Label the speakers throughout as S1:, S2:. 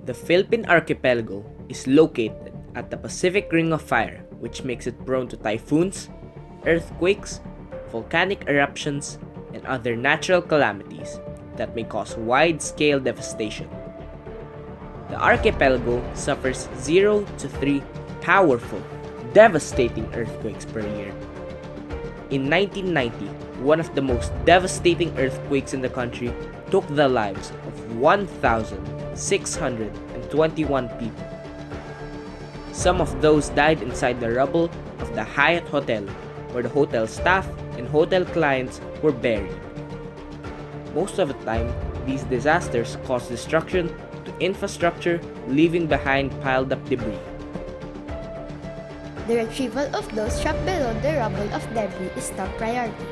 S1: The Philippine archipelago is located at the Pacific Ring of Fire, which makes it prone to typhoons, earthquakes, volcanic eruptions, and other natural calamities that may cause wide-scale devastation. The archipelago suffers 0 to 3 powerful, devastating earthquakes per year. In 1990, one of the most devastating earthquakes in the country took the lives of 1,621 people. Some of those died inside the rubble of the Hyatt Hotel, where the hotel staff and hotel clients were buried. Most of the time, these disasters cause destruction to infrastructure, leaving behind piled up debris.
S2: The retrieval of those trapped below the rubble of debris is top priority.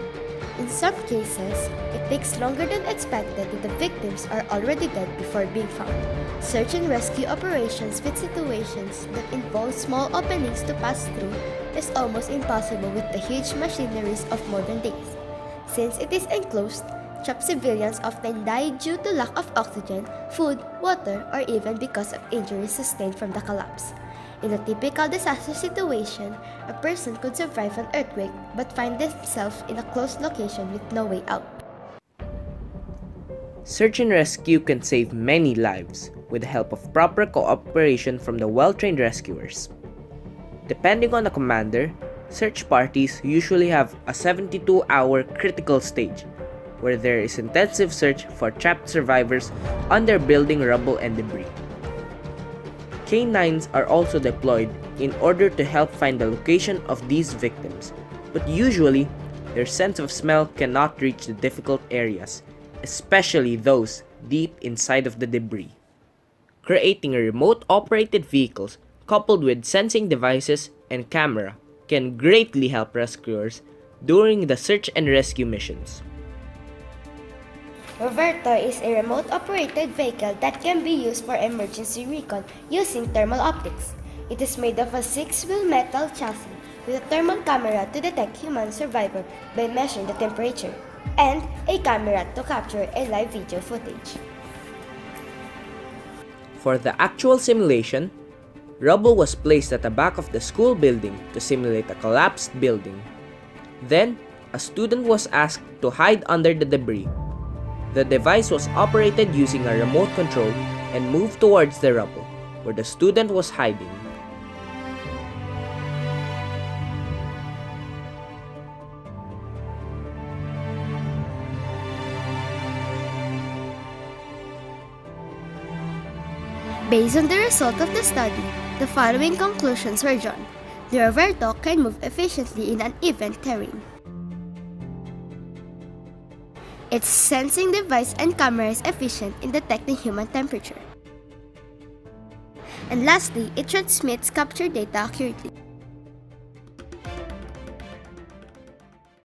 S2: In some cases, it takes longer than expected that the victims are already dead before being found. Search and rescue operations with situations that involve small openings to pass through is almost impossible with the huge machineries of modern days. Since it is enclosed, trapped civilians often die due to lack of oxygen, food, water, or even because of injuries sustained from the collapse. In a typical disaster situation, a person could survive an earthquake but find themselves in a closed location with no way out.
S1: Search and rescue can save many lives with the help of proper cooperation from the well-trained rescuers. Depending on the commander, search parties usually have a 72-hour critical stage where there is intensive search for trapped survivors under building rubble and debris. K9s are also deployed in order to help find the location of these victims, but usually their sense of smell cannot reach the difficult areas, especially those deep inside of the debris. Creating a remote-operated vehicles coupled with sensing devices and camera can greatly help rescuers during the search and rescue missions.
S2: ROVERTO is a remote-operated vehicle that can be used for emergency recon using thermal optics. It is made of a 6-wheel metal chassis with a thermal camera to detect human survivor by measuring the temperature, and a camera to capture a live video footage.
S1: For the actual simulation, rubble was placed at the back of the school building to simulate a collapsed building. Then, a student was asked to hide under the debris. The device was operated using a remote control and moved towards the rubble, where the student was hiding.
S2: Based on the result of the study, the following conclusions were drawn. The ROVERTO can move efficiently in uneven terrain. Its sensing device and camera is efficient in detecting human temperature. And lastly, it transmits captured data accurately.